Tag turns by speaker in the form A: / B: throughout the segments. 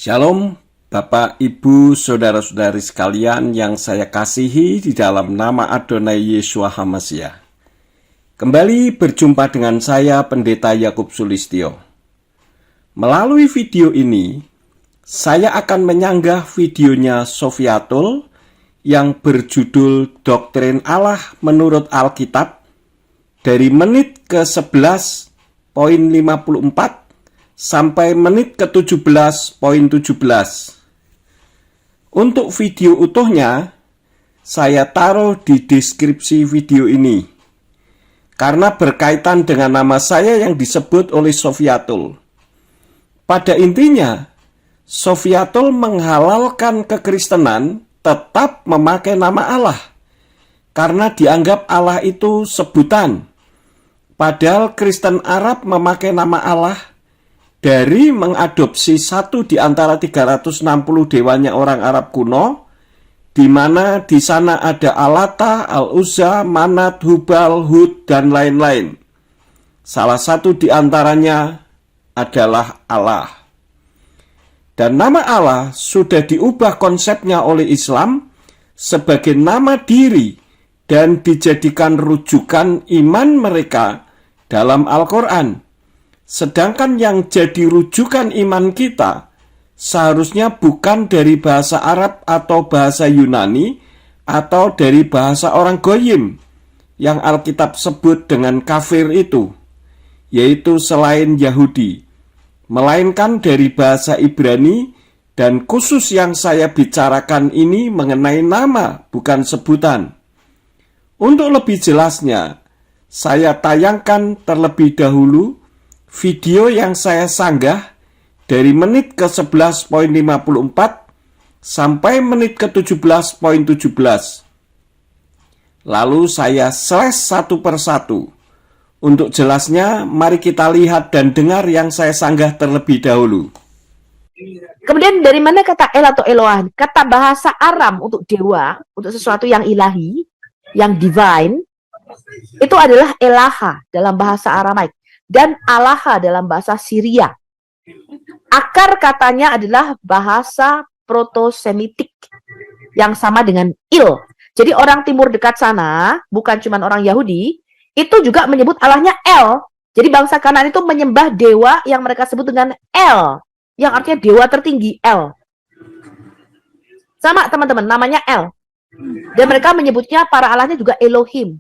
A: Shalom, Bapak, Ibu, Saudara-saudari sekalian yang saya kasihi di dalam nama Adonai Yeshua HaMashiach. Kembali berjumpa dengan saya, Pendeta Yakub Sulistyo. Melalui video ini, saya akan menyanggah videonya Sofiatul yang berjudul Doktrin Allah Menurut Alkitab dari menit ke-11.54 sampai menit ke-17.17. Untuk video utuhnya, saya taruh di deskripsi video ini, karena berkaitan dengan nama saya yang disebut oleh Sofiatul. Pada intinya, Sofiatul menghalalkan kekristenan tetap memakai nama Allah, karena dianggap Allah itu sebutan. Padahal Kristen Arab memakai nama Allah dari mengadopsi satu di antara 360 dewanya orang Arab kuno, di mana di sana ada Alata, Al-Uzza, Manat, Hubal, Hud, dan lain-lain. Salah satu di antaranya adalah Allah. Dan nama Allah sudah diubah konsepnya oleh Islam sebagai nama diri dan dijadikan rujukan iman mereka dalam Al-Quran. Sedangkan yang jadi rujukan iman kita seharusnya bukan dari bahasa Arab atau bahasa Yunani atau dari bahasa orang Goyim yang Alkitab sebut dengan kafir itu, yaitu selain Yahudi, melainkan dari bahasa Ibrani, dan khusus yang saya bicarakan ini mengenai nama, bukan sebutan. Untuk lebih jelasnya, saya tayangkan terlebih dahulu video yang saya sanggah dari menit ke-11.54 sampai menit ke-17.17. Lalu saya slash satu persatu. Untuk jelasnya, mari kita lihat dan dengar yang saya sanggah terlebih dahulu.
B: Kemudian dari mana kata El atau Eloah? Kata bahasa Aram untuk dewa, untuk sesuatu yang ilahi, yang divine, itu adalah Elaha dalam bahasa Aramaik. Dan Alaha dalam bahasa Syria. Akar katanya adalah bahasa proto-semitik yang sama dengan Il. Jadi orang timur dekat sana, bukan cuma orang Yahudi, itu juga menyebut Allahnya El. Jadi bangsa Kanaan itu menyembah dewa yang mereka sebut dengan El, yang artinya dewa tertinggi, El. Sama teman-teman, namanya El. Dan mereka menyebutnya para Allahnya juga Elohim.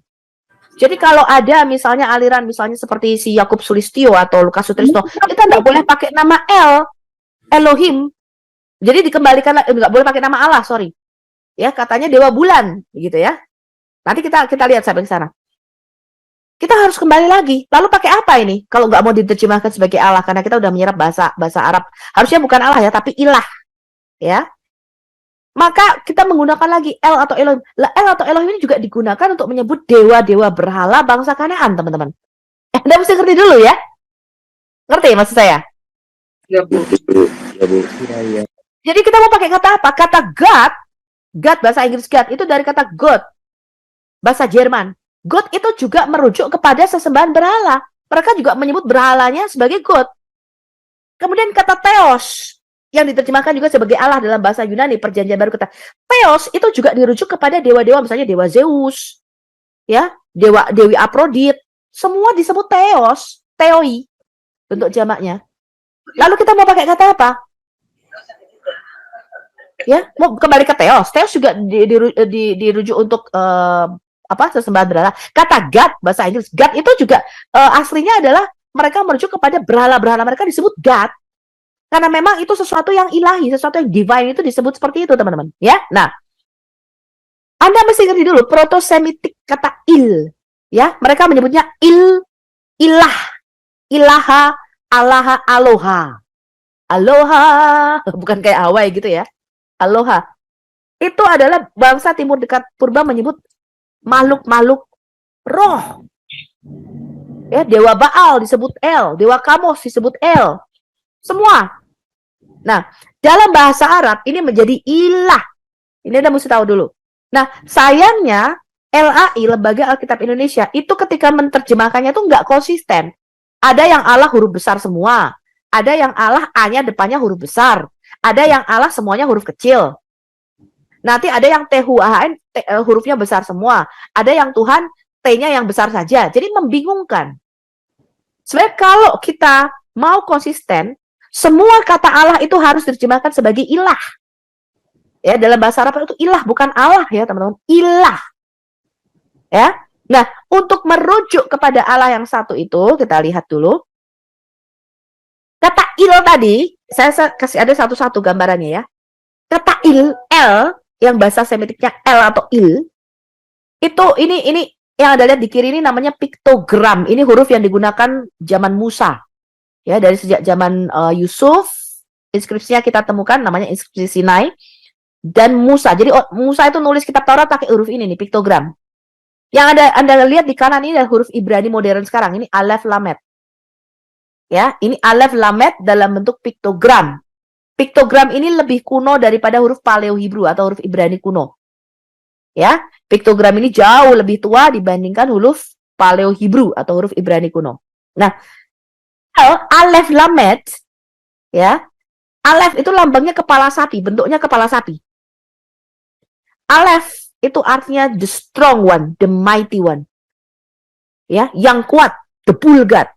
B: Jadi kalau ada misalnya aliran misalnya seperti si Yakub Sulistyo atau Lukas Sutrisno, kita nggak boleh pakai nama Elohim. Jadi dikembalikan, nggak boleh pakai nama Allah, sorry. Ya, katanya dewa bulan, gitu ya. Nanti kita lihat sampai ke sana. Kita harus kembali lagi. Lalu pakai apa ini? Kalau nggak mau diterjemahkan sebagai Allah, karena kita udah menyerap bahasa Arab. Harusnya bukan Allah ya, tapi ilah. Ya. Maka kita menggunakan lagi El atau Elohim. El atau Elohim ini juga digunakan untuk menyebut dewa-dewa berhala bangsa Kanaan, teman-teman. Anda mesti ngerti dulu ya. Ngerti maksud saya?
C: Ya, Bu. Ya, Bu. Ya.
B: Jadi kita mau pakai kata apa? Kata God bahasa Inggris God, itu dari kata God. Bahasa Jerman. God itu juga merujuk kepada sesembahan berhala. Mereka juga menyebut berhalanya sebagai God. Kemudian kata Theos, yang diterjemahkan juga sebagai Allah dalam bahasa Yunani, perjanjian baru kata Theos itu juga dirujuk kepada dewa-dewa, misalnya dewa Zeus, ya, dewi Aphrodite, semua disebut Theos, Theoi bentuk jamaknya. Lalu kita mau pakai kata apa? Ya, mau kembali ke Theos. Theos juga dirujuk untuk sesembahan berhala. Kata God bahasa Inggris, God itu juga aslinya adalah mereka merujuk kepada berhala-berhala mereka disebut God. Karena memang itu sesuatu yang ilahi, sesuatu yang divine itu disebut seperti itu, teman-teman. Ya, nah, Anda mesti ngerti dulu proto-semitik kata Il. Ya, mereka menyebutnya Il, ilah, ilaha, alaha, aloha. Aloha, bukan kayak Hawaii gitu ya. Aloha. Itu adalah bangsa timur dekat purba menyebut makhluk-makhluk roh. Ya, dewa Baal disebut El, dewa Kamos disebut El. Semua. Nah, dalam bahasa Arab ini menjadi ilah. Ini Anda mesti tahu dulu. Nah, sayangnya LAI, Lembaga Alkitab Indonesia, itu ketika menerjemahkannya itu nggak konsisten. Ada yang Allah huruf besar semua. Ada yang Allah A-nya depannya huruf besar. Ada yang Allah semuanya huruf kecil. Nanti ada yang THUAHN hurufnya besar semua. Ada yang Tuhan T-nya yang besar saja. Jadi membingungkan. Sebenarnya kalau kita mau konsisten, semua kata Allah itu harus diterjemahkan sebagai ilah. Ya, dalam bahasa Arab itu ilah, bukan Allah ya, teman-teman. Ilah. Ya. Nah, untuk merujuk kepada Allah yang satu itu, kita lihat dulu. Kata il tadi, saya kasih ada satu-satu gambarannya ya. Kata il, L, yang bahasa Semitiknya L atau il, itu ini yang Anda lihat di kiri ini namanya piktogram. Ini huruf yang digunakan zaman Musa. Ya, dari sejak zaman Yusuf, inskripsinya kita temukan namanya inskripsi Sinai dan Musa. Jadi Musa itu nulis kitab Taurat pakai huruf ini nih, piktogram. Yang Anda lihat di kanan ini adalah huruf Ibrani modern sekarang. Ini Alef Lamed. Ya, ini Alef Lamed dalam bentuk piktogram. Piktogram ini lebih kuno daripada huruf Paleo Hebrew atau huruf Ibrani kuno. Ya, piktogram ini jauh lebih tua dibandingkan huruf Paleo Hebrew atau huruf Ibrani kuno. Nah, Alef Lamed, ya, Alef itu lambangnya kepala sapi, bentuknya kepala sapi. Alef itu artinya the strong one, the mighty one. Ya, yang kuat, the bull god.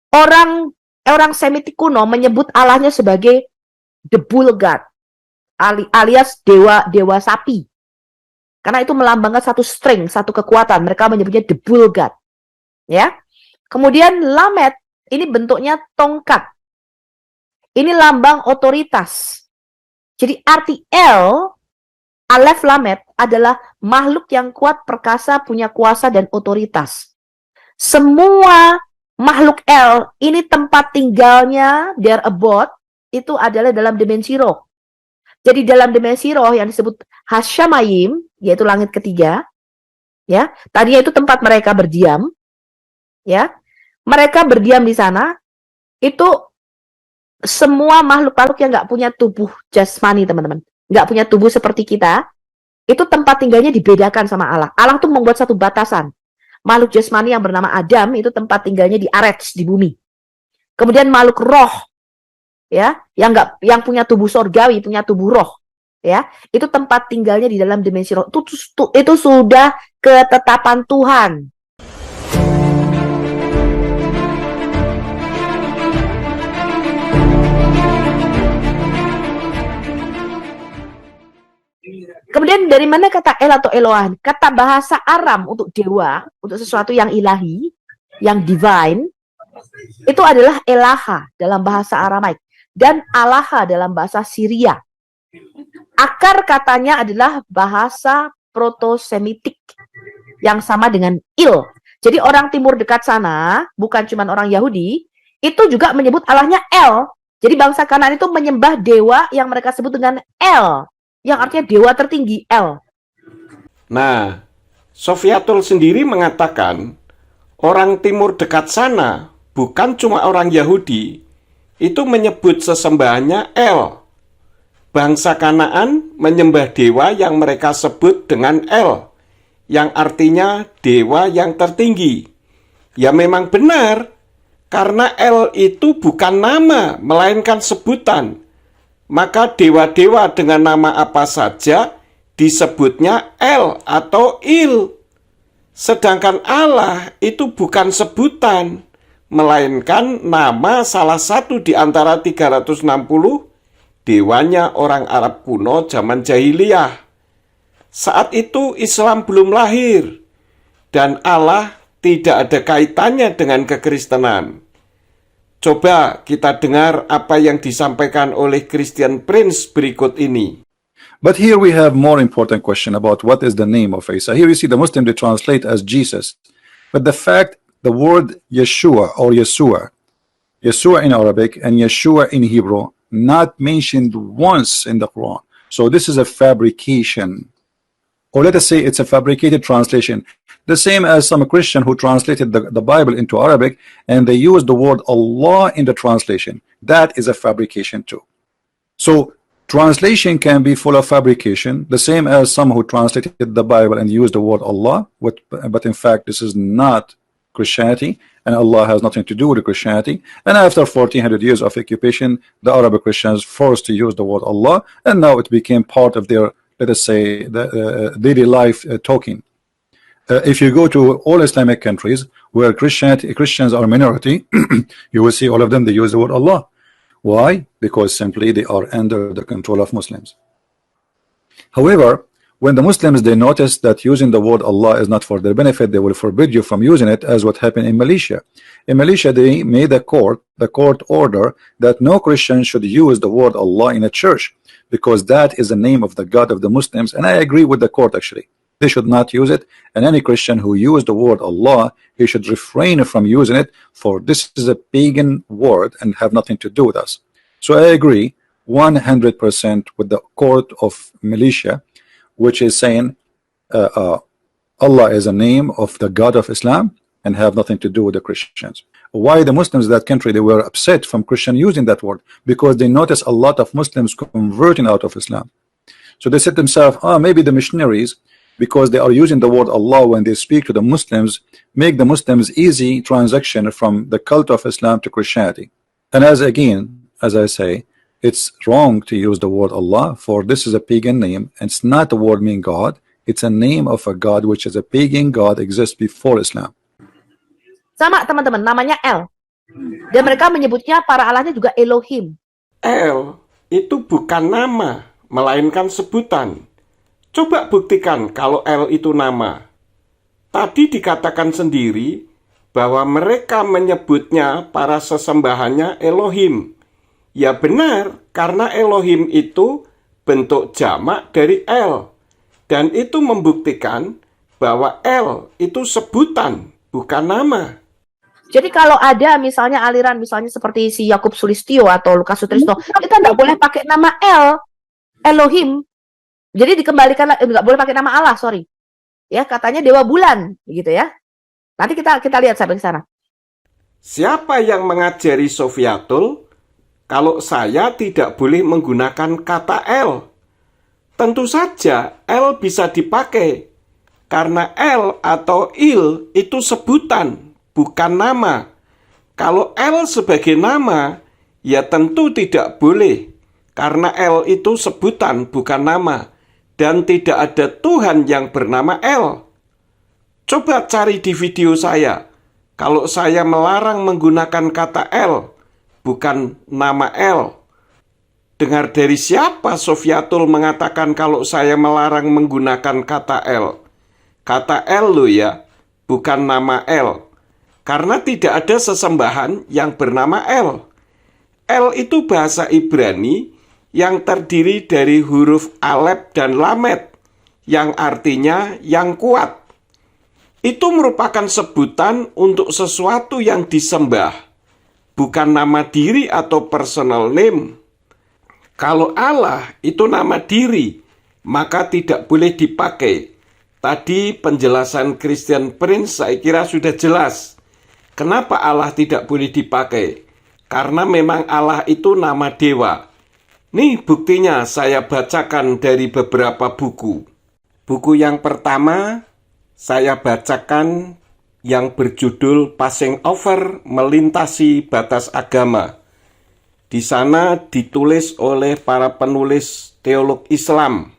B: Orang Semitik kuno menyebut Allahnya sebagai the bull god, alias dewa sapi. Karena itu melambangkan satu strength, satu kekuatan. Mereka menyebutnya the bull god. Ya. Kemudian Lamed ini bentuknya tongkat. Ini lambang otoritas. Jadi arti L, Alef Lamed adalah makhluk yang kuat, perkasa, punya kuasa dan otoritas. Semua makhluk L ini tempat tinggalnya, their abode, itu adalah dalam dimensi roh. Jadi dalam dimensi roh yang disebut Hasyamayim, yaitu langit ketiga, ya, tadinya itu tempat mereka berdiam, ya, mereka berdiam di sana, itu semua makhluk-makhluk yang nggak punya tubuh jasmani, teman-teman, nggak punya tubuh seperti kita, itu tempat tinggalnya dibedakan sama Allah. Allah tuh membuat satu batasan. Makhluk jasmani yang bernama Adam itu tempat tinggalnya di Arets, di bumi. Kemudian makhluk roh, ya, yang punya tubuh sorgawi, punya tubuh roh, ya, itu tempat tinggalnya di dalam dimensi roh. Itu sudah ketetapan Tuhan. Kemudian dari mana kata El atau Eloah? Kata bahasa Aram untuk dewa, untuk sesuatu yang ilahi, yang divine, itu adalah Elaha dalam bahasa Aramaik dan Alaha dalam bahasa Syria. Akar katanya adalah bahasa proto-Semitik yang sama dengan Il. Jadi orang timur dekat sana, bukan cuma orang Yahudi, itu juga menyebut Allahnya El. Jadi bangsa Kanaan itu menyembah dewa yang mereka sebut dengan El, yang artinya dewa tertinggi, El.
A: Nah, Sofiatul sendiri mengatakan orang timur dekat sana, bukan cuma orang Yahudi, itu menyebut sesembahannya El. Bangsa Kanaan menyembah dewa yang mereka sebut dengan El, yang artinya dewa yang tertinggi. Ya memang benar, karena El itu bukan nama, melainkan sebutan. Maka dewa-dewa dengan nama apa saja disebutnya El atau Il. Sedangkan Allah itu bukan sebutan, melainkan nama salah satu di antara 360 dewanya orang Arab kuno zaman jahiliyah. Saat itu Islam belum lahir, dan Allah tidak ada kaitannya dengan kekristenan. Coba kita dengar apa yang disampaikan oleh Christian Prince berikut ini.
D: But here we have more important question about what is the name of Isa. Here you see the Muslim they translate as Jesus. But the fact, the word Yeshua or Yeshua in Arabic and Yeshua in Hebrew, not mentioned once in the Quran. So this is a fabrication. Or let us say it's a fabricated translation. The same as some Christian who translated the Bible into Arabic and they used the word Allah in the translation. That is a fabrication too. So translation can be full of fabrication, the same as some who translated the Bible and used the word Allah, but in fact this is not Christianity and Allah has nothing to do with Christianity. And after 1400 years of occupation, the Arab Christians forced to use the word Allah, and now it became part of their, let us say, the daily life talking. If you go to all Islamic countries where Christians are minority, you will see all of them, they use the word Allah. Why? Because simply they are under the control of Muslims. However, when the Muslims, they notice that using the word Allah is not for their benefit, they will forbid you from using it, as what happened in Malaysia. In Malaysia, they made the court order that no Christian should use the word Allah in a church, because that is the name of the God of the Muslims. And I agree with the court, actually. They should not use it, and any Christian who used the word Allah, he should refrain from using it, for this is a pagan word and have nothing to do with us. So I agree 100% with the court of Malaysia, which is saying Allah is a name of the God of Islam and have nothing to do with the Christians. Why the Muslims in that country, they were upset from Christian using that word? Because they noticed a lot of Muslims converting out of Islam. So they said to themselves, maybe the missionaries, because they are using the word Allah when they speak to the Muslims, make the Muslims easy transaction from the cult of Islam to Christianity. And as I say, it's wrong to use the word Allah, for this is a pagan name, and it's not the word mean God. It's a name of a God which is a pagan God, exists before Islam.
B: Sama teman-teman, namanya El. Dan mereka menyebutnya, para Allahnya juga Elohim.
A: El itu bukan nama, melainkan sebutan. Coba buktikan kalau El itu nama. Tadi dikatakan sendiri bahwa mereka menyebutnya para sesembahannya Elohim. Ya benar, karena Elohim itu bentuk jamak dari El. Dan itu membuktikan bahwa El itu sebutan, bukan nama.
B: Jadi kalau ada misalnya aliran misalnya seperti si Yakub Sulistyo atau Lukas Sutrisno, kita nggak boleh pakai nama Elohim. Jadi dikembalikan, nggak boleh pakai nama Allah, sorry. Ya, katanya dewa bulan, gitu ya. Nanti kita lihat sampai ke sana.
A: Siapa yang mengajari Sofiatul kalau saya tidak boleh menggunakan kata El? Tentu saja El bisa dipakai, karena El atau Il itu sebutan, bukan nama. Kalau El sebagai nama, ya tentu tidak boleh, karena El itu sebutan, bukan nama. Dan tidak ada Tuhan yang bernama El. Coba cari di video saya, kalau saya melarang menggunakan kata El, bukan nama El. Dengar dari siapa Sofiatul mengatakan kalau saya melarang menggunakan kata El? Kata El lo ya, bukan nama El. Karena tidak ada sesembahan yang bernama El. El itu bahasa Ibrani yang terdiri dari huruf Alef dan Lamet, yang artinya yang kuat. Itu merupakan sebutan untuk sesuatu yang disembah, bukan nama diri atau personal name. Kalau Allah itu nama diri, maka tidak boleh dipakai. Tadi penjelasan Christian Prince saya kira sudah jelas. Kenapa Allah tidak boleh dipakai? Karena memang Allah itu nama dewa. Nih buktinya saya bacakan dari beberapa buku. Buku yang pertama saya bacakan yang berjudul Passing Over, Melintasi Batas Agama. Di sana ditulis oleh para penulis teolog Islam.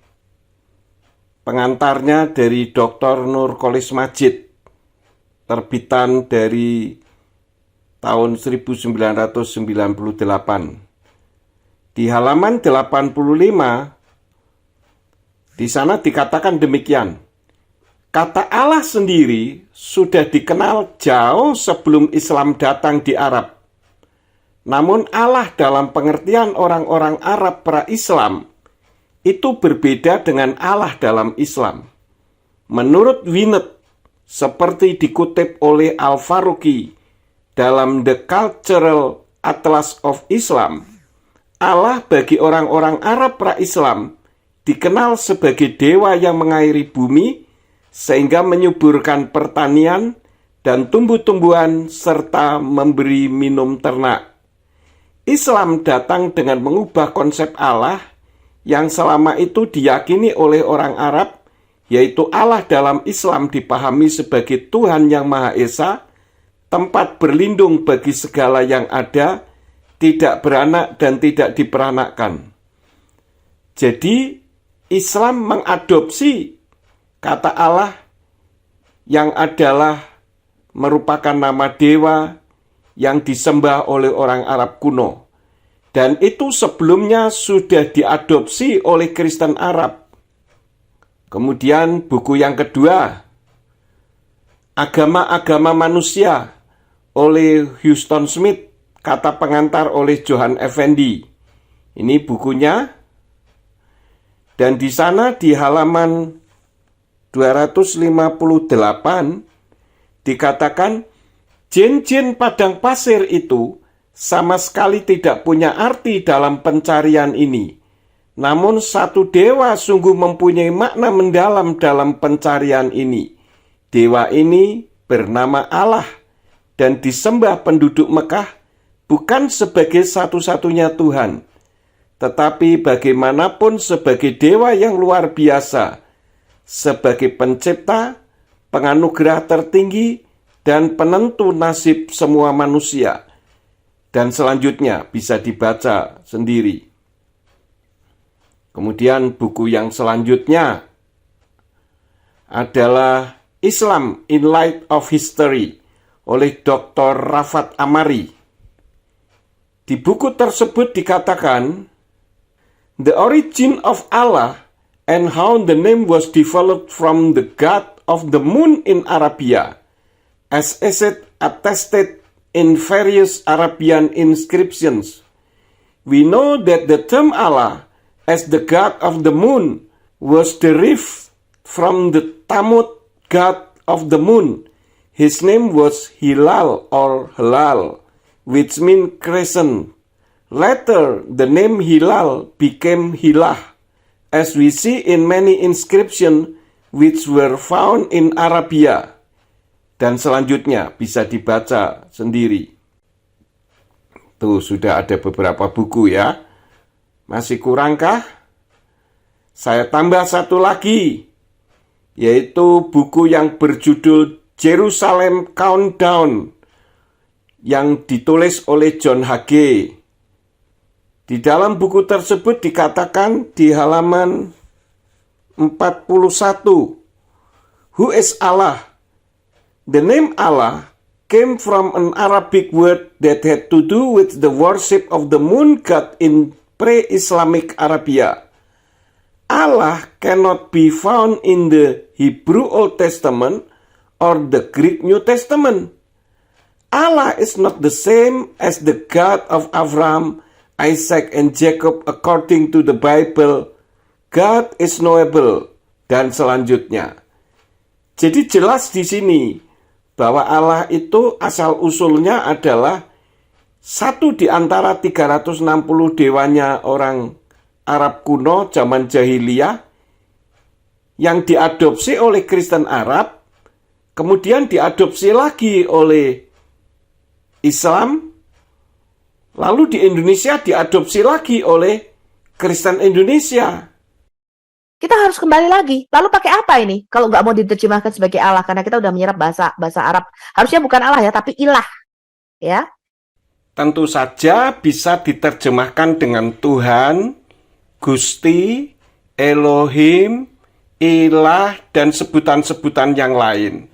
A: Pengantarnya dari Dr. Nurkolis Majid. Terbitan dari tahun 1998. Di halaman 85, di sana dikatakan demikian. Kata Allah sendiri sudah dikenal jauh sebelum Islam datang di Arab. Namun Allah dalam pengertian orang-orang Arab pra-Islam itu berbeda dengan Allah dalam Islam. Menurut Winnet, seperti dikutip oleh Al-Faruqi dalam The Cultural Atlas of Islam, Allah bagi orang-orang Arab pra-Islam dikenal sebagai dewa yang mengairi bumi sehingga menyuburkan pertanian dan tumbuh-tumbuhan serta memberi minum ternak. Islam datang dengan mengubah konsep Allah yang selama itu diyakini oleh orang Arab, yaitu Allah dalam Islam dipahami sebagai Tuhan yang Maha Esa, tempat berlindung bagi segala yang ada, tidak beranak dan tidak diperanakkan. Jadi, Islam mengadopsi kata Allah yang adalah merupakan nama dewa yang disembah oleh orang Arab kuno. Dan itu sebelumnya sudah diadopsi oleh Kristen Arab. Kemudian buku yang kedua, Agama-agama Manusia oleh Huston Smith, kata pengantar oleh Johan Effendi. Ini bukunya. Dan di sana di halaman 258 dikatakan jin-jin padang pasir itu sama sekali tidak punya arti dalam pencarian ini. Namun satu dewa sungguh mempunyai makna mendalam dalam pencarian ini. Dewa ini bernama Allah dan disembah penduduk Mekah bukan sebagai satu-satunya Tuhan, tetapi bagaimanapun sebagai dewa yang luar biasa, sebagai pencipta, penganugerah tertinggi, dan penentu nasib semua manusia. Dan selanjutnya bisa dibaca sendiri. Kemudian buku yang selanjutnya adalah Islam in Light of History oleh Dr. Rafat Amari. Di buku tersebut dikatakan, The origin of Allah and how the name was developed from the god of the moon in Arabia, as is it attested in various Arabian inscriptions. We know that the term Allah as the god of the moon was derived from the Tammuz god of the moon. His name was Hilal or Halal, which means crescent. Later, the name Hilal became Hilah, as we see in many inscriptions which were found in Arabia. Dan selanjutnya bisa dibaca sendiri. Tuh, sudah ada beberapa buku ya. Masih kurangkah? Saya tambah satu lagi, yaitu buku yang berjudul Jerusalem Countdown yang ditulis oleh John Hagee. Di dalam buku tersebut dikatakan di halaman 41, Who is Allah? The name Allah came from an Arabic word that had to do with the worship of the moon god in pre-Islamic Arabia. Allah cannot be found in the Hebrew Old Testament or the Greek New Testament. Allah is not the same as the God of Abraham, Isaac, and Jacob according to the Bible. God is knowable. Dan selanjutnya. Jadi jelas di sini bahwa Allah itu asal-usulnya adalah satu di antara 360 dewanya orang Arab kuno zaman jahiliyah yang diadopsi oleh Kristen Arab, kemudian diadopsi lagi oleh Islam, lalu di Indonesia diadopsi lagi oleh Kristen Indonesia.
B: Kita harus kembali lagi. Lalu pakai apa ini? Kalau nggak mau diterjemahkan sebagai Allah, karena kita udah menyerap bahasa Arab. Harusnya bukan Allah ya, tapi ilah. Ya.
A: Tentu saja bisa diterjemahkan dengan Tuhan, Gusti, Elohim, Ilah, dan sebutan-sebutan yang lain.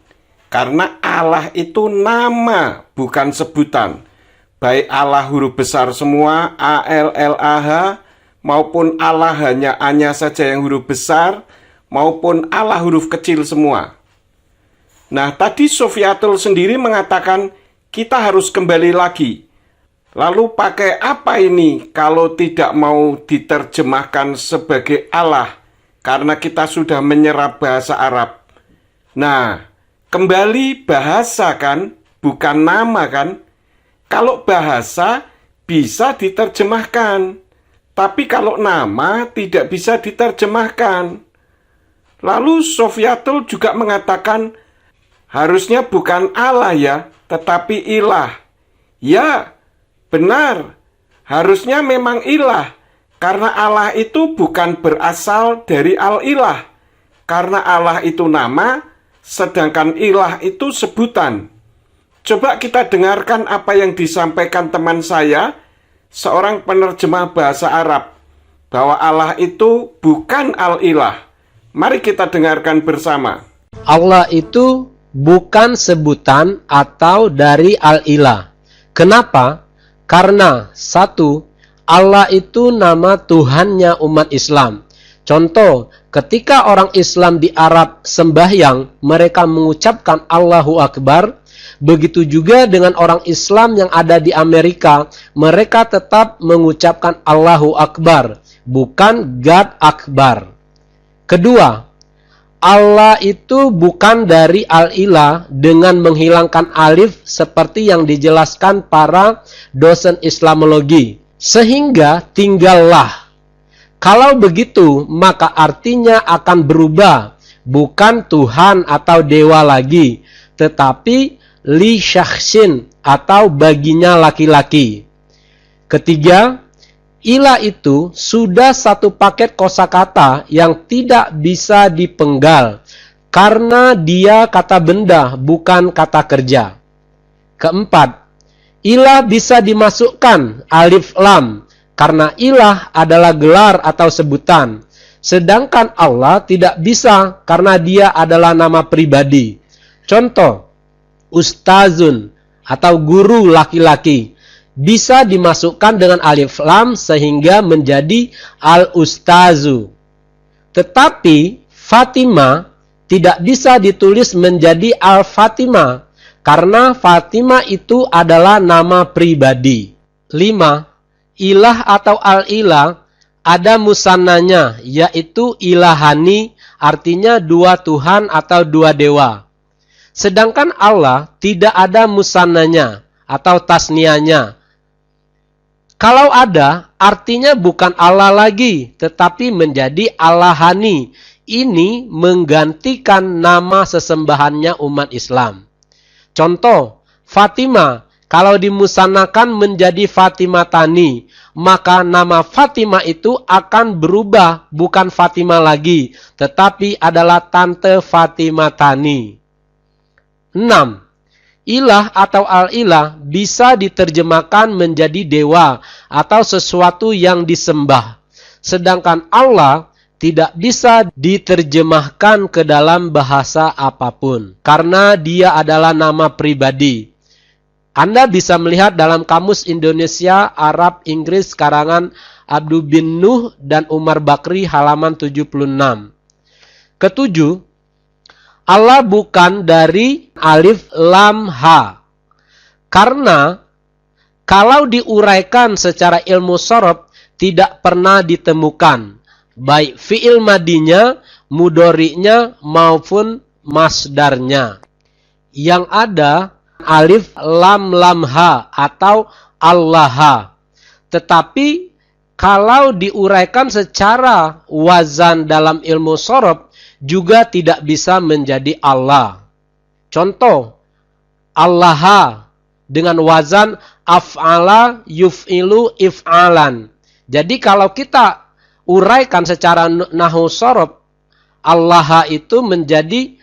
A: Karena Allah itu nama, bukan sebutan. Baik Allah huruf besar semua, A-L-L-A-H, maupun Allah hanya A-nya saja yang huruf besar, maupun Allah huruf kecil semua. Nah, tadi Sofiatul sendiri mengatakan kita harus kembali lagi. Lalu pakai apa ini kalau tidak mau diterjemahkan sebagai Allah? Karena kita sudah menyerap bahasa Arab. Nah, kembali bahasa kan, bukan nama kan? Kalau bahasa bisa diterjemahkan. Tapi kalau nama tidak bisa diterjemahkan. Lalu Sofiatul juga mengatakan harusnya bukan Allah ya, tetapi ilah. Ya, benar. Harusnya memang ilah. Karena Allah itu bukan berasal dari al-ilah. Karena Allah itu nama, sedangkan ilah itu sebutan. Coba kita dengarkan apa yang disampaikan teman saya, seorang penerjemah bahasa Arab, bahwa Allah itu bukan Al-Ilah. Mari kita dengarkan bersama.
E: Allah itu bukan sebutan atau dari Al-Ilah. Kenapa? Karena satu, Allah itu nama Tuhannya umat Islam. Contoh, ketika orang Islam di Arab sembahyang, mereka mengucapkan Allahu Akbar. Begitu juga dengan orang Islam yang ada di Amerika, mereka tetap mengucapkan Allahu Akbar, bukan God Akbar. Kedua, Allah itu bukan dari Al-Ilah dengan menghilangkan alif seperti yang dijelaskan para dosen Islamologi. Sehingga tinggallah. Kalau begitu, maka artinya akan berubah. Bukan Tuhan atau dewa lagi, tetapi li syakhsin atau baginya laki-laki. Ketiga, ilah itu sudah satu paket kosakata yang tidak bisa dipenggal karena dia kata benda bukan kata kerja. Keempat, ilah bisa dimasukkan alif lam karena ilah adalah gelar atau sebutan. Sedangkan Allah tidak bisa karena dia adalah nama pribadi. Contoh, ustazun atau guru laki-laki bisa dimasukkan dengan alif lam sehingga menjadi al-ustazu. Tetapi Fatimah tidak bisa ditulis menjadi al-Fatimah karena Fatimah itu adalah nama pribadi. 5. Ilah atau al-ilah ada musannanya, yaitu ilahani, artinya dua Tuhan atau dua dewa. Sedangkan Allah tidak ada musannanya atau tasnianya. Kalau ada, artinya bukan Allah lagi, tetapi menjadi Allahani. Ini menggantikan nama sesembahannya umat Islam. Contoh, Fatimah, kalau dimusanakan menjadi Fatimah Tani, maka nama Fatimah itu akan berubah, bukan Fatimah lagi, tetapi adalah Tante Fatimah Tani. 6. Ilah atau al-ilah bisa diterjemahkan menjadi dewa atau sesuatu yang disembah. Sedangkan Allah tidak bisa diterjemahkan ke dalam bahasa apapun karena dia adalah nama pribadi. Anda bisa melihat dalam Kamus Indonesia, Arab, Inggris karangan Abdul bin Nuh dan Umar Bakri halaman 76. Ketujuh, Allah bukan dari alif lam ha. Karena kalau diuraikan secara ilmu sorof tidak pernah ditemukan baik fi'il madinya, mudori'nya maupun masdarnya. Yang ada alif lam lam ha atau Allah. Tetapi kalau diuraikan secara wazan dalam ilmu sorof juga tidak bisa menjadi Allah. Contoh, Allah dengan wazan af'ala yuf'ilu if'alan. Jadi kalau kita uraikan secara nahwu sorof, Allah itu menjadi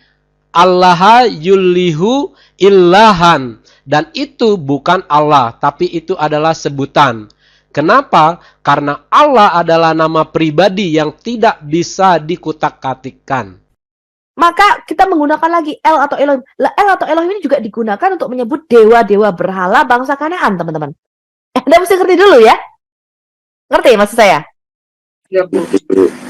E: Allah yulihu illahan. Dan itu bukan Allah, tapi itu adalah sebutan. Kenapa? Karena Allah adalah nama pribadi yang tidak bisa dikutak-katikkan.
B: Maka kita menggunakan lagi El atau Elohim. El atau Elohim ini juga digunakan untuk menyebut dewa-dewa berhala bangsa Kanaan, teman-teman. Anda mesti ngerti dulu ya. Ngerti maksud saya?
C: Ya Bu.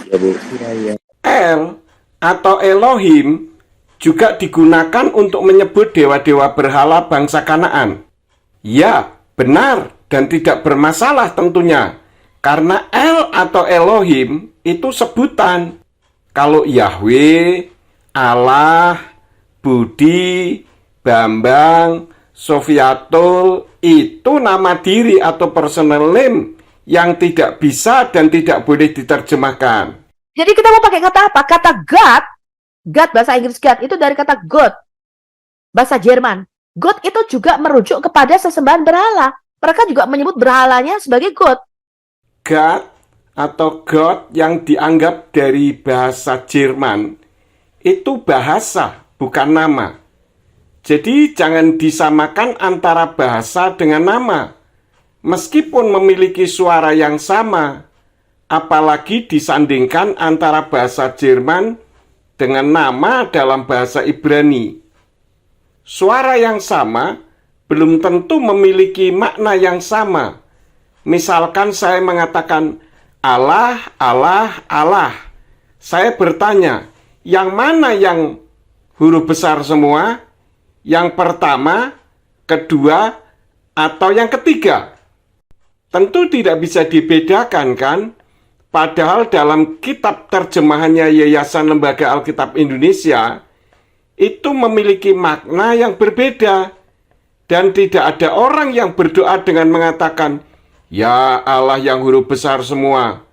C: Ya Bu. Ya.
A: El atau Elohim juga digunakan untuk menyebut dewa-dewa berhala bangsa Kanaan. Ya, benar. Dan tidak bermasalah tentunya. Karena El atau Elohim itu sebutan. Kalau Yahweh, Allah, Budi, Bambang, Sofiatul itu nama diri atau personal name yang tidak bisa dan tidak boleh diterjemahkan.
B: Jadi kita mau pakai kata apa? Kata God, God bahasa Inggris God itu dari kata God, bahasa Jerman. God itu juga merujuk kepada sesembahan berhala. Mereka juga menyebut berhalanya sebagai God.
A: God atau God yang dianggap dari bahasa Jerman itu bahasa, bukan nama. Jadi jangan disamakan antara bahasa dengan nama. Meskipun memiliki suara yang sama, apalagi disandingkan antara bahasa Jerman dengan nama dalam bahasa Ibrani. Suara yang sama belum tentu memiliki makna yang sama. Misalkan saya mengatakan Allah, Allah, Allah. Saya bertanya, yang mana yang huruf besar semua? Yang pertama, kedua, atau yang ketiga? Tentu tidak bisa dibedakan kan? Padahal dalam kitab terjemahannya Yayasan Lembaga Alkitab Indonesia, itu memiliki makna yang berbeda. Dan tidak ada orang yang berdoa dengan mengatakan, Ya Allah yang huruf besar semua,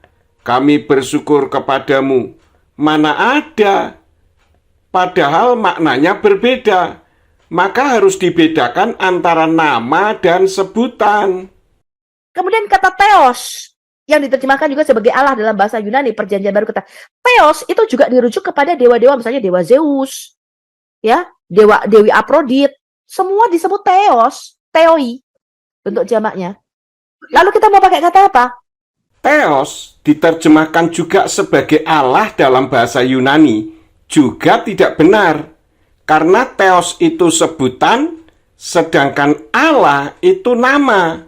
A: kami bersyukur kepadamu. Mana ada? Padahal maknanya berbeda. Maka harus dibedakan antara nama dan sebutan.
B: Kemudian kata Theos yang diterjemahkan juga sebagai Allah dalam bahasa Yunani Perjanjian Baru, kata Theos itu juga dirujuk kepada dewa-dewa, misalnya dewa Zeus, ya, dewi Aphrodite, semua disebut Theos, Theoi bentuk jamaknya. Lalu kita mau pakai kata apa?
A: Theos diterjemahkan juga sebagai Allah dalam bahasa Yunani juga tidak benar. Karena Theos itu sebutan, sedangkan Allah itu nama.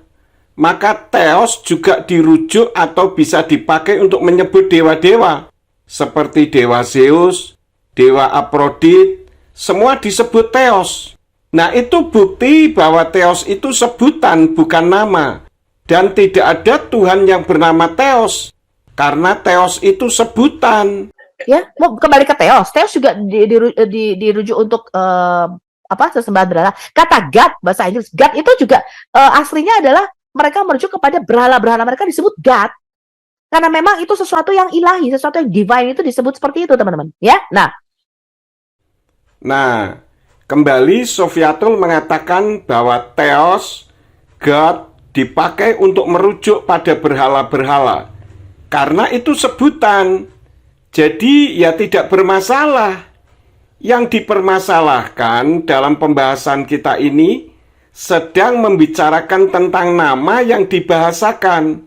A: Maka Theos juga dirujuk atau bisa dipakai untuk menyebut dewa-dewa. Seperti dewa Zeus, dewa Aphrodite, semua disebut Theos. Nah, itu bukti bahwa Theos itu sebutan, bukan nama. Dan tidak ada Tuhan yang bernama Theos. Karena Theos itu sebutan.
B: Ya, mau kembali ke Theos. Theos juga dirujuk untuk sesembahan berhala. Kata God, bahasa Inggris, God itu juga aslinya adalah mereka merujuk kepada berhala-berhala, mereka disebut God. Karena memang itu sesuatu yang ilahi, sesuatu yang divine itu disebut seperti itu, teman-teman. Ya,
A: Nah, kembali Sofiatul mengatakan bahwa Theos, God, dipakai untuk merujuk pada berhala-berhala. Karena itu sebutan. Jadi ya tidak bermasalah. Yang dipermasalahkan dalam pembahasan kita ini sedang membicarakan tentang nama yang dibahasakan.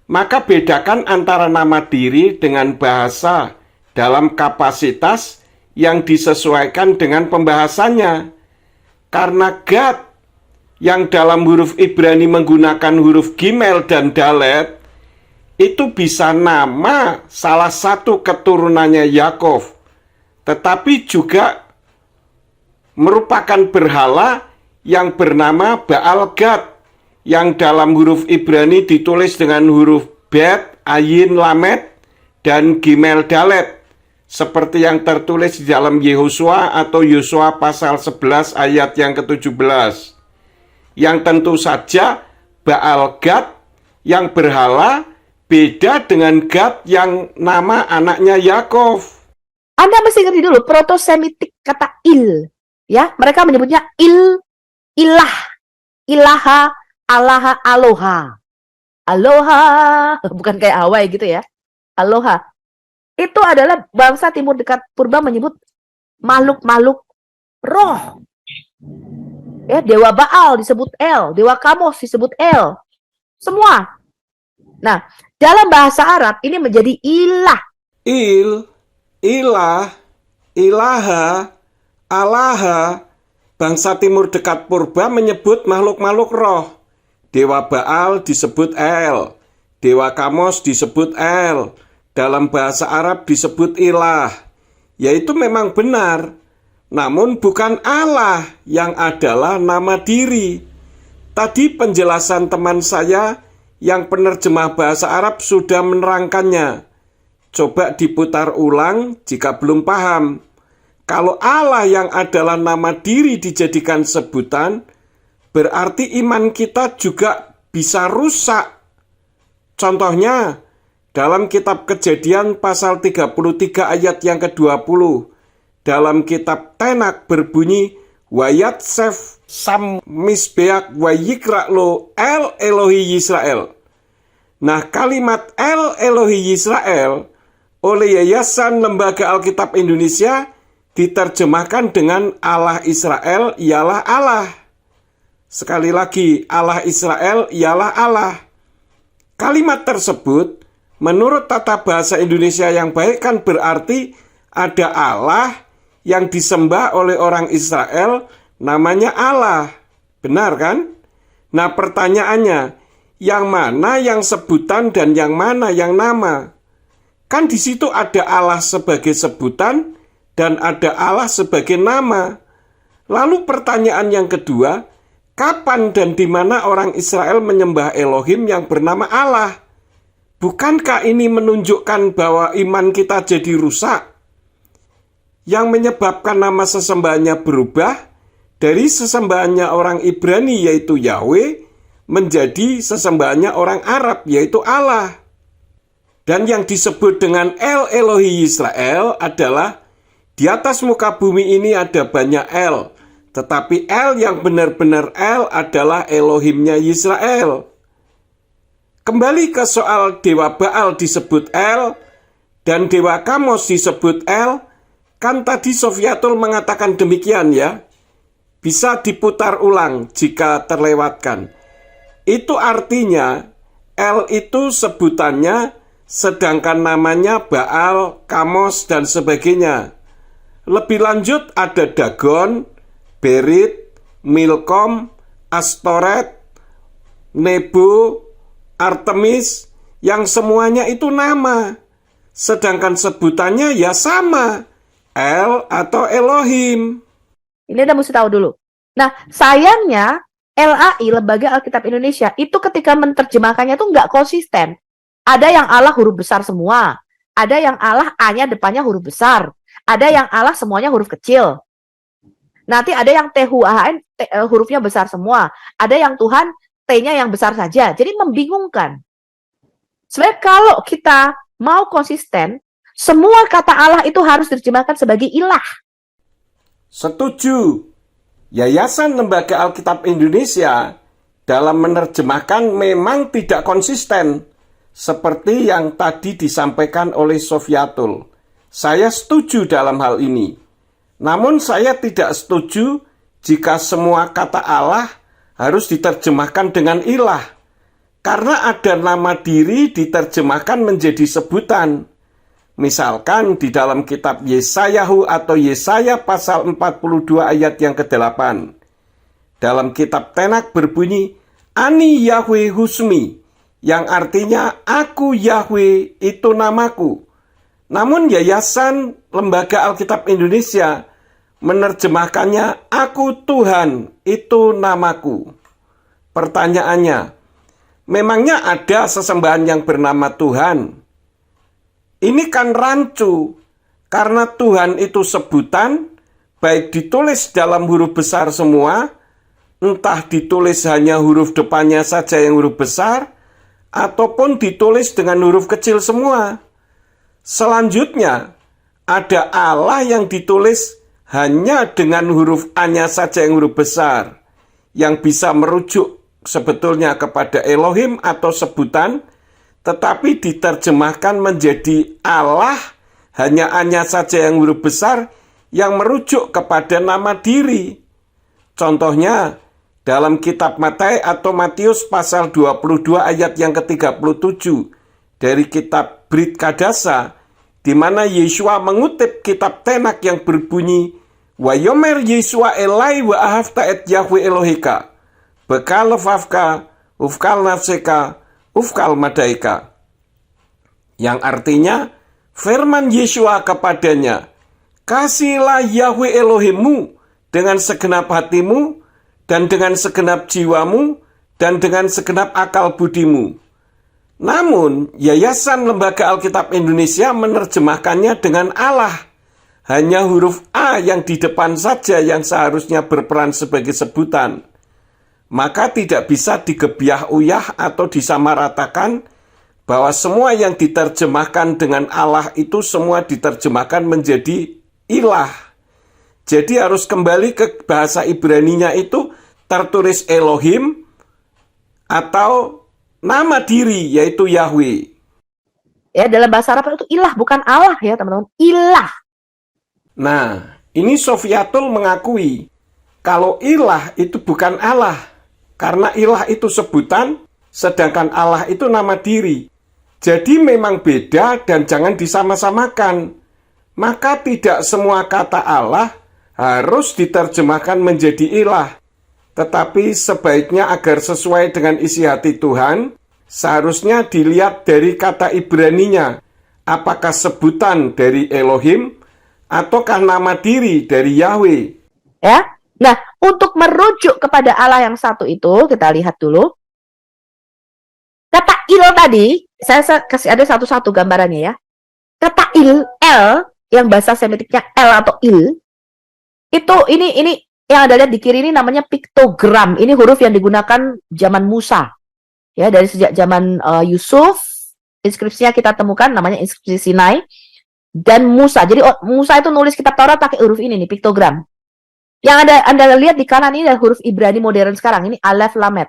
A: Maka bedakan antara nama diri dengan bahasa dalam kapasitas yang disesuaikan dengan pembahasannya. Karena God yang dalam huruf Ibrani menggunakan huruf Gimel dan Dalet, itu bisa nama salah satu keturunannya Yakov, tetapi juga merupakan berhala yang bernama Baal Gad, yang dalam huruf Ibrani ditulis dengan huruf Bet, Ayin, Lamet, dan Gimel Dalet, seperti yang tertulis di dalam Yehosua atau Yosua pasal 11 ayat yang ke-17. Yang tentu saja Baal Gad yang berhala beda dengan Gad yang nama anaknya Yakov.
B: Anda mesti ngerti dulu proto-semitik kata il. Ya, mereka menyebutnya il, ilah, ilaha, alaha, aloha. Aloha, bukan kayak Hawaii gitu ya. Aloha. Itu adalah bangsa Timur Dekat Purba menyebut makhluk-makhluk roh. Ya, dewa Baal disebut El, dewa Kamos disebut El. Semua. Nah, dalam bahasa Arab ini menjadi ilah.
A: Il, ilah, ilaha, alaha. Bangsa Timur Dekat Purba menyebut makhluk-makhluk roh. Dewa Baal disebut El, dewa Kamos disebut El, dalam bahasa Arab disebut ilah. Yaitu memang benar, namun bukan Allah yang adalah nama diri. Tadi penjelasan teman saya yang penerjemah bahasa Arab sudah menerangkannya. Coba diputar ulang jika belum paham. Kalau Allah yang adalah nama diri dijadikan sebutan, berarti iman kita juga bisa rusak. Contohnya, dalam kitab Kejadian pasal 33 ayat yang ke-20, dalam kitab Tenak berbunyi, Wayat Sef Sam Misbeak Wayikra lo El Elohi Yisrael. Nah, kalimat El Elohi Yisrael oleh Yayasan Lembaga Alkitab Indonesia diterjemahkan dengan Allah Israel ialah Allah. Sekali lagi, Allah Israel ialah Allah. Kalimat tersebut menurut tata bahasa Indonesia yang baik kan berarti ada Allah yang disembah oleh orang Israel namanya Allah. Benar kan? Nah pertanyaannya, yang mana yang sebutan dan yang mana yang nama? Kan di situ ada Allah sebagai sebutan dan ada Allah sebagai nama. Lalu pertanyaan yang kedua, kapan dan di mana orang Israel menyembah Elohim yang bernama Allah? Bukankah ini menunjukkan bahwa iman kita jadi rusak? Yang menyebabkan nama sesembahannya berubah dari sesembahannya orang Ibrani yaitu Yahweh menjadi sesembahannya orang Arab yaitu Allah. Dan yang disebut dengan El Elohi Israel adalah di atas muka bumi ini ada banyak El, tetapi El yang benar-benar El adalah Elohimnya Israel. Kembali ke soal Dewa Baal disebut El dan Dewa Kamos disebut El, kan tadi Sofiatul mengatakan demikian ya. Bisa diputar ulang jika terlewatkan. Itu artinya El itu sebutannya sedangkan namanya Baal, Kamos, dan sebagainya. Lebih lanjut ada Dagon, Berit, Milkom, Astoret, Nebo, Artemis, yang semuanya itu nama. Sedangkan sebutannya ya sama, El atau Elohim.
B: Ini Anda mesti tahu dulu. Nah, sayangnya LAI, Lembaga Alkitab Indonesia, itu ketika menerjemahkannya tuh nggak konsisten. Ada yang Allah huruf besar semua. Ada yang Allah A-nya depannya huruf besar. Ada yang Allah semuanya huruf kecil. Nanti ada yang THUAN hurufnya besar semua. Ada yang Tuhan T-nya yang besar saja. Jadi membingungkan. Sebenarnya kalau kita mau konsisten, semua kata Allah itu harus diterjemahkan sebagai ilah.
A: Setuju. Yayasan Lembaga Alkitab Indonesia dalam menerjemahkan memang tidak konsisten, seperti yang tadi disampaikan oleh Sofiatul. Saya setuju dalam hal ini. Namun saya tidak setuju jika semua kata Allah harus diterjemahkan dengan ilah. Karena ada nama diri diterjemahkan menjadi sebutan. Misalkan di dalam kitab Yesayahu atau Yesaya pasal 42 ayat yang ke-8. Dalam kitab Tenak berbunyi, Ani Yahweh Husmi, yang artinya aku Yahweh itu namaku. Namun Yayasan Lembaga Alkitab Indonesia menerjemahkannya aku Tuhan itu namaku. Pertanyaannya, memangnya ada sesembahan yang bernama Tuhan? Ini kan rancu, karena Tuhan itu sebutan, baik ditulis dalam huruf besar semua, entah ditulis hanya huruf depannya saja yang huruf besar, ataupun ditulis dengan huruf kecil semua. Selanjutnya, ada Allah yang ditulis hanya dengan huruf A-nya saja yang huruf besar, yang bisa merujuk sebetulnya kepada Elohim atau sebutan, tetapi diterjemahkan menjadi Allah, hanya A-nya saja yang huruf besar, yang merujuk kepada nama diri. Contohnya, dalam kitab Matius pasal 22 ayat yang ke-37 dari kitab Brit Kadasa, di mana Yesua mengutip kitab Tenak yang berbunyi, Wa yomer Yesua elai wa ahafta et Yahweh Elohika, bekal lefafka, ufkal nafseka, ufkal madaika. Yang artinya, firman Yesua kepadanya, kasihlah Yahweh Elohimmu dengan segenap hatimu, dan dengan segenap jiwamu, dan dengan segenap akal budimu. Namun, Yayasan Lembaga Alkitab Indonesia menerjemahkannya dengan Allah. Hanya huruf A yang di depan saja yang seharusnya berperan sebagai sebutan. Maka tidak bisa digebiah-uyah atau disamaratakan bahwa semua yang diterjemahkan dengan Allah itu semua diterjemahkan menjadi ilah. Jadi harus kembali ke bahasa Ibraninya itu tertulis Elohim atau nama diri yaitu Yahweh.
B: Ya, dalam bahasa Arab itu ilah bukan Allah ya teman-teman. Ilah.
A: Nah, Ini Sofiatul mengakui kalau ilah itu bukan Allah, karena ilah itu sebutan, sedangkan Allah itu nama diri. Jadi memang beda dan jangan disama-samakan. Maka tidak semua kata Allah harus diterjemahkan menjadi ilah. Tetapi sebaiknya agar sesuai dengan isi hati Tuhan, seharusnya dilihat dari kata Ibraninya. Apakah sebutan dari Elohim ataukah nama diri dari Yahweh?
B: Ya. Nah, untuk merujuk kepada Allah yang satu itu, kita lihat dulu. Kata il tadi, saya kasih ada satu-satu gambarannya ya. Kata il, L, yang bahasa Semitiknya L atau il, itu ini yang Anda lihat di kiri ini namanya piktogram. Ini huruf yang digunakan zaman Musa. Ya, dari sejak zaman Yusuf, inskripsinya kita temukan namanya inskripsi Sinai. Dan Musa. Jadi Musa itu nulis kitab Taurat pakai huruf ini nih, piktogram. Yang Anda lihat di kanan ini adalah huruf Ibrani modern sekarang. Ini Alef Lamed.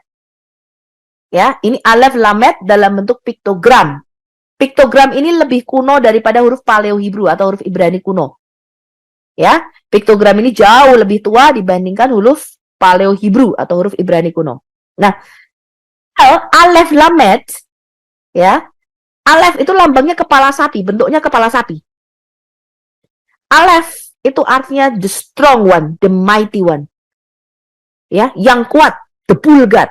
B: Ya, ini Alef Lamed dalam bentuk piktogram. Piktogram ini lebih kuno daripada huruf Paleo Hebrew atau huruf Ibrani kuno. Ya, piktogram ini jauh lebih tua dibandingkan huruf Paleo Hebrew atau huruf Ibrani kuno. Nah, Alef Lamed, ya, Alef itu lambangnya kepala sapi, bentuknya kepala sapi. Alef itu artinya the strong one, the mighty one. Ya, yang kuat, the bull god.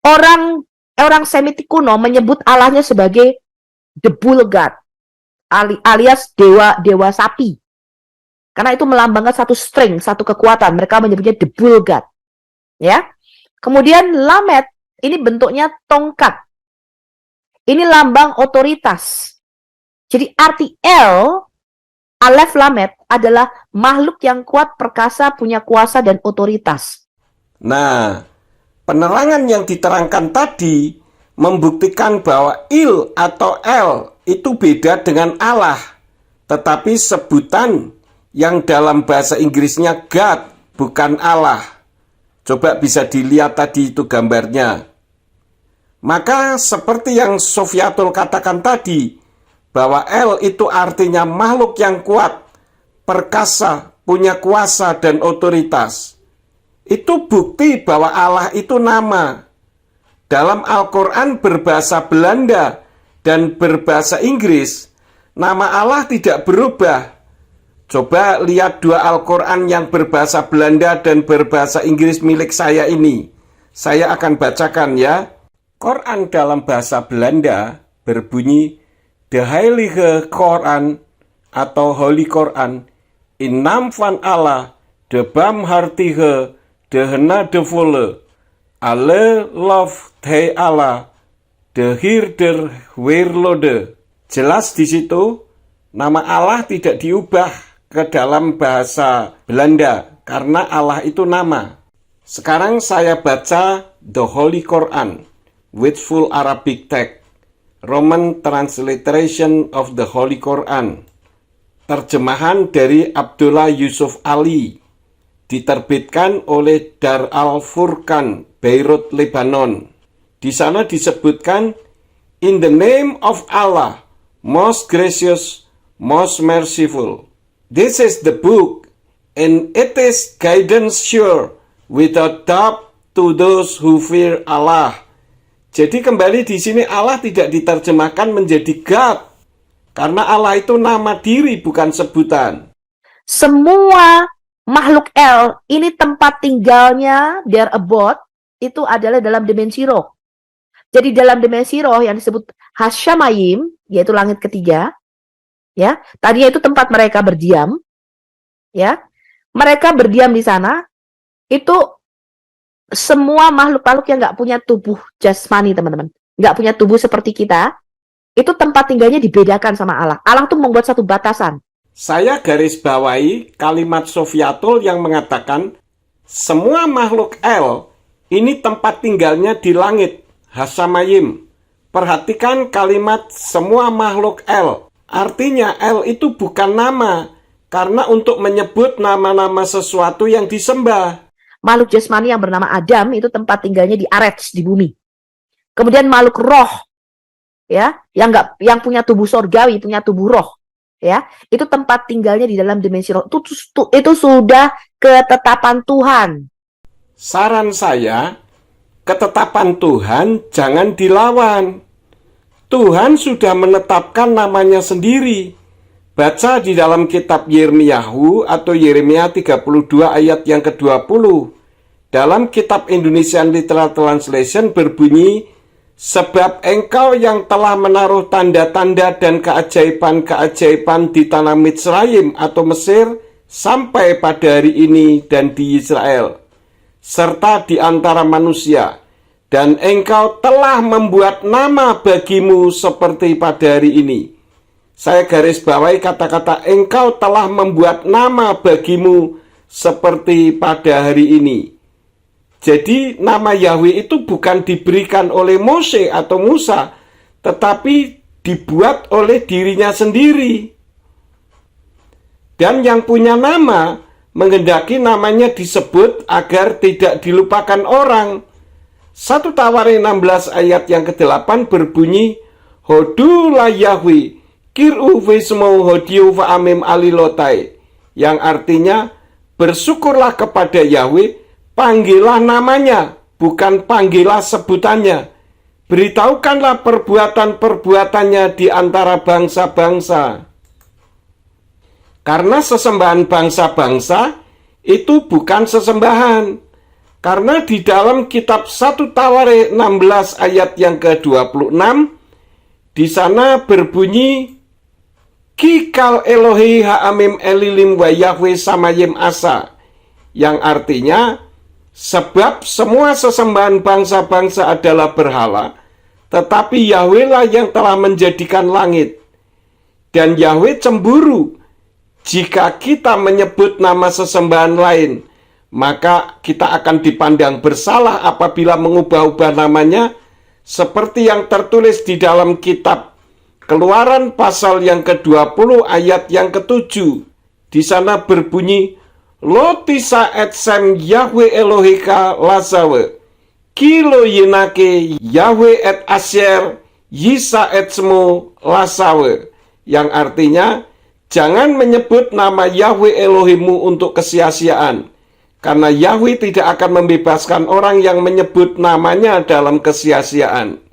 B: Orang Semitik kuno menyebut Allahnya sebagai the bull god, alias dewa sapi. Karena itu melambangkan satu strength, satu kekuatan. Mereka menyebutnya the bull god. Ya. Kemudian Lamed ini bentuknya tongkat. Ini lambang otoritas. Jadi arti L, Alef Lamed adalah makhluk yang kuat, perkasa, punya kuasa dan otoritas.
A: Nah, penerangan yang diterangkan tadi membuktikan bahwa il atau L itu beda dengan Allah. Tetapi sebutan yang dalam bahasa Inggrisnya God, bukan Allah. Coba bisa dilihat tadi itu gambarnya. Maka seperti yang Sofiatul katakan tadi, bahwa El itu artinya makhluk yang kuat, perkasa, punya kuasa dan otoritas. Itu bukti bahwa Allah itu nama. Dalam Al-Quran berbahasa Belanda dan berbahasa Inggris, nama Allah tidak berubah. Coba lihat dua Al-Quran yang berbahasa Belanda dan berbahasa Inggris milik saya ini. Saya akan bacakan ya. Quran dalam bahasa Belanda berbunyi De Heilige Koran atau Holy Quran in naam van Allah, de barmhartige, de genadevolle, alle lof hij Allah, de Heer der Werelden. Jelas di situ nama Allah tidak diubah ke dalam bahasa Belanda karena Allah itu nama. Sekarang saya baca The Holy Quran with full Arabic text, Roman Transliteration of the Holy Quran. Terjemahan dari Abdullah Yusuf Ali, diterbitkan oleh Dar al-Furqan, Beirut, Lebanon. Di sana disebutkan, In the name of Allah, most gracious, most merciful. This is the book, and it is guidance sure, without doubt to those who fear Allah. Jadi kembali di sini Allah tidak diterjemahkan menjadi God. Karena Allah itu nama diri bukan sebutan.
B: Semua makhluk L ini tempat tinggalnya, their abode, itu adalah dalam dimensi roh. Jadi dalam dimensi roh yang disebut Hasyamayim, yaitu langit ketiga, ya, tadinya itu tempat mereka berdiam, ya, mereka berdiam di sana, itu semua makhluk-makhluk yang nggak punya tubuh jasmani, teman-teman, nggak punya tubuh seperti kita, itu tempat tinggalnya dibedakan sama Allah. Allah tuh membuat satu batasan.
A: Saya garis bawahi kalimat Sofiatul yang mengatakan, semua makhluk L ini tempat tinggalnya di langit, Hasyamayim. Perhatikan kalimat semua makhluk L. Artinya L itu bukan nama, karena untuk menyebut nama-nama sesuatu yang disembah.
B: Makhluk jasmani yang bernama Adam itu tempat tinggalnya di Arets, di bumi. Kemudian makhluk roh, ya, yang punya tubuh sorgawi, punya tubuh roh, ya, itu tempat tinggalnya di dalam dimensi roh. Itu sudah ketetapan Tuhan.
A: Saran saya, ketetapan Tuhan jangan dilawan. Tuhan sudah menetapkan namanya sendiri. Baca di dalam kitab Yirmiyahu atau Yeremia 32 ayat yang ke-20. Dalam kitab Indonesian Literal Translation berbunyi, sebab engkau yang telah menaruh tanda-tanda dan keajaiban-keajaiban di tanah Mitsraim atau Mesir sampai pada hari ini dan di Israel, serta di antara manusia, dan engkau telah membuat nama bagimu seperti pada hari ini. Saya garis bawahi kata-kata engkau telah membuat nama bagimu seperti pada hari ini. Jadi nama Yahweh itu bukan diberikan oleh Mose atau Musa, tetapi dibuat oleh dirinya sendiri. Dan yang punya nama menghendaki namanya disebut agar tidak dilupakan orang. 1 Tawarin 16 ayat yang ke-8 berbunyi, Hodu la Yahweh, kir'u vesmo hodiu va'amim alilotai, yang artinya, bersyukurlah kepada Yahweh, panggillah namanya, bukan panggillah sebutannya. Beritahukanlah perbuatan-perbuatannya di antara bangsa-bangsa. Karena sesembahan bangsa-bangsa itu bukan sesembahan. Karena di dalam kitab 1 Tawarin 16 ayat yang ke-26, di sana berbunyi, Kikal Elohi ha'amim elilim wa Yahweh samayim asa, yang artinya, sebab semua sesembahan bangsa-bangsa adalah berhala, tetapi Yahweh lah yang telah menjadikan langit. Dan Yahweh cemburu jika kita menyebut nama sesembahan lain, maka kita akan dipandang bersalah apabila mengubah-ubah namanya, seperti yang tertulis di dalam kitab Keluaran pasal yang ke-20 ayat yang ke-7. Di sana berbunyi, Lo tisa et sem Yahweh Elohika lazawe, kilo yinake Yahweh et asyer yisa et semo lazawe, yang artinya, jangan menyebut nama Yahweh Elohimu untuk kesia-siaan, karena Yahweh tidak akan membebaskan orang yang menyebut namanya dalam kesia-siaan.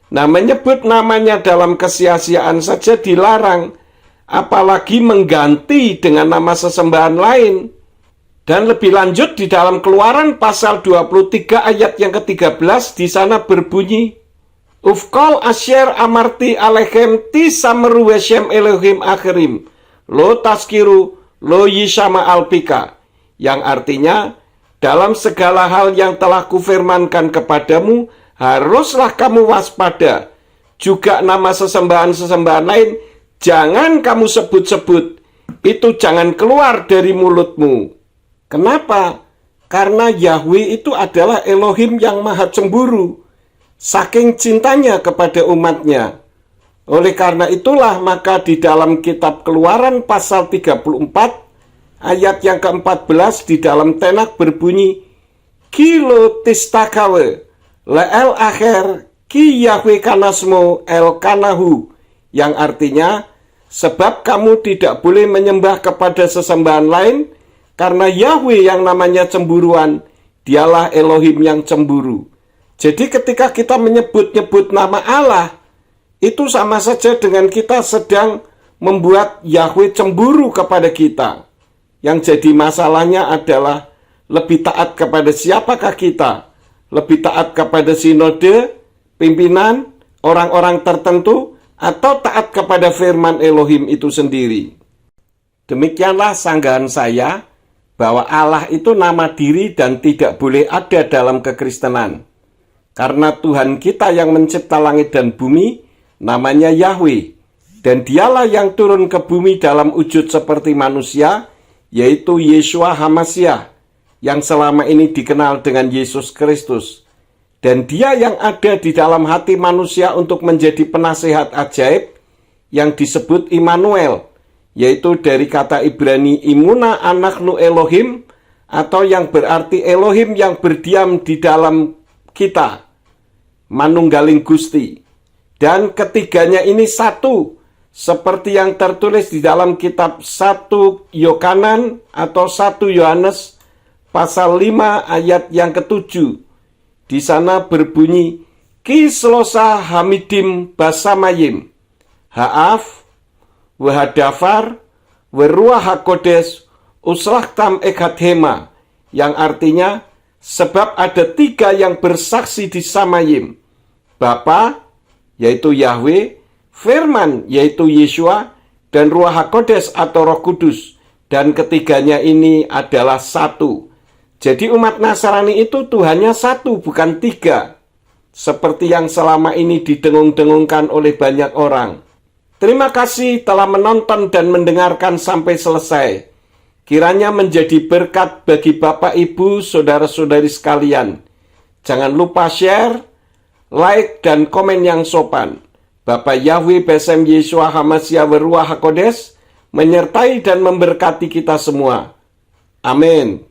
A: Nah, menyebut namanya dalam kesia-siaan saja dilarang, apalagi mengganti dengan nama sesembahan lain. Dan lebih lanjut di dalam Keluaran pasal 23 ayat yang ke-13, di sana berbunyi, Ufkol asyer amarti alechem tisameru weshem Elohim akhirim, lo taskiru lo yishama alpika, yang artinya, dalam segala hal yang telah kufirmankan kepadamu, haruslah kamu waspada. Juga nama sesembahan-sesembahan lain jangan kamu sebut-sebut. Itu jangan keluar dari mulutmu. Kenapa? Karena Yahweh itu adalah Elohim yang maha cemburu, saking cintanya kepada umatnya. Oleh karena itulah maka di dalam kitab Keluaran pasal 34 ayat yang ke-14 di dalam Tenak berbunyi, Kilo tistakawe La'el akhir ki Yahweh kanasmo el kanahu, yang artinya, sebab kamu tidak boleh menyembah kepada sesembahan lain, karena Yahweh yang namanya cemburuan, dialah Elohim yang cemburu. Jadi ketika kita menyebut-nyebut nama Allah, itu sama saja dengan kita sedang membuat Yahweh cemburu kepada kita. Yang jadi masalahnya adalah lebih taat kepada siapakah kita? Lebih taat kepada sinode, pimpinan, orang-orang tertentu, atau taat kepada firman Elohim itu sendiri. Demikianlah sanggahan saya bahwa Allah itu nama diri dan tidak boleh ada dalam kekristenan. Karena Tuhan kita yang mencipta langit dan bumi, namanya Yahweh. Dan dialah yang turun ke bumi dalam wujud seperti manusia, yaitu Yeshua HaMashiach, yang selama ini dikenal dengan Yesus Kristus. Dan dia yang ada di dalam hati manusia untuk menjadi penasehat ajaib yang disebut Immanuel, yaitu dari kata Ibrani Imuna Anaknu Elohim, atau yang berarti Elohim yang berdiam di dalam kita, Manunggaling Gusti. Dan ketiganya ini satu, seperti yang tertulis di dalam kitab 1 Yohanan atau 1 Yohanes pasal 5 ayat yang ke-7. Di sana berbunyi, Ki Selosa Hamidim Basamayim, Ha'af, Wahadafar, Weruah HaKodes, Uslahtam Ekadhema, yang artinya, sebab ada 3 yang bersaksi di Samayim, Bapa, yaitu Yahweh, Firman, yaitu Yeshua, dan Ruach HaKodes atau Roh Kudus, dan ketiganya ini adalah satu. Jadi umat Nasrani itu Tuhannya satu, bukan 3, seperti yang selama ini didengung-dengungkan oleh banyak orang. Terima kasih telah menonton dan mendengarkan sampai selesai. Kiranya menjadi berkat bagi Bapak, Ibu, Saudara-saudari sekalian. Jangan lupa share, like, dan komen yang sopan. Bapak Yahweh Besem Yeshua Hamasya Weruah HaKodes menyertai dan memberkati kita semua. Amin.